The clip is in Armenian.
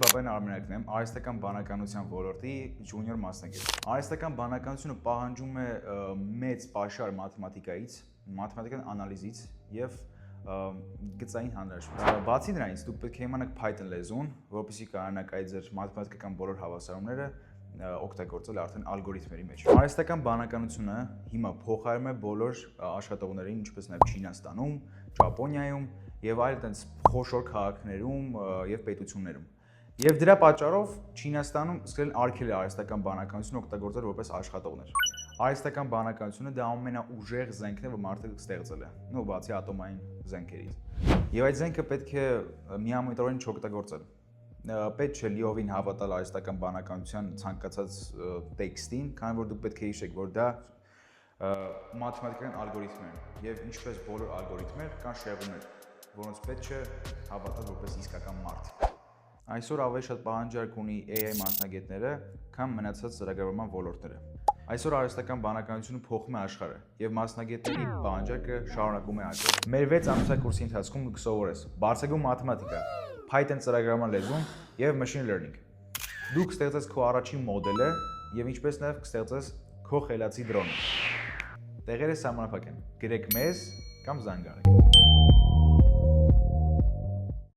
Բաբեն Արմենակն եմ, արհեստական բանականության ոլորտի ջունիոր մասնագետ։ Արհեստական բանականությունը պահանջում է մեծ պաշար մաթեմատիկայից, մաթեմատիկական անալիզից եւ գծային հանրաշփոթ։ Բացի դրանից, դուք պետք է իմանաք Python լեզուն, որովհետեւ կարողանաք այդ ձեր մաթեմատիկական բոլոր հավասարումները օգտագործել արդեն ալգորիթմերի մեջ։ Արհեստական բանականությունը հիմա փոխարինում է բոլոր աշխատողներին, ինչպես նաեւ Չինաստանում, Ճապոնիայում եւ այլ այդպես խոշոր քաղաքներում եւ պետություններում։ Եվ դրա պատճառով Չինաստանում սկսել արգել է արհեստական բանականությունը օգտագործել որպես աշխատողներ։ Արհեստական բանականությունը դա ամենաուժեղ զենքն է, որ մարդը ստեղծել է, նո բացի ատոմային զենքերից։ Եվ այդ զենքը պետք է միամիտ չօգտագործել։ Պետք չէ լիովին հավատալ արհեստական բանականության ցանկացած տեքստին, քանի որ դուք պետք է հիշեք, որ դա մաթեմատիկական ալգորիթմներ են եւ ինչպես բոլոր ալգորիթմներ կան շեղումներ, որոնց պետք չէ հավատալ որպես իսկական մարդ։ Այսօր ավելի շատ պահանջարկ ունի AI մասնագետները, քան մնացած ծրագրավորման ոլորտները։ Այսօր արհեստական բանականությունը փոխում է աշխարհը եւ մասնագետների պահանջարկը շարունակում է աճել։ Մեր 6 ամսյա կուրսի ընթացքում դուք կսովորես բարձրագույն մաթեմատիկա, Python ծրագրավորման լեզուն եւ machine learning։ Դուք կստեղծես քո առաջին մոդելը եւ ինչպես նաեւ կստեղծես քո խելացի դրոնը։ Տեղերը սահմանափակ են։ Գրեք մեզ կամ զանգահարեք։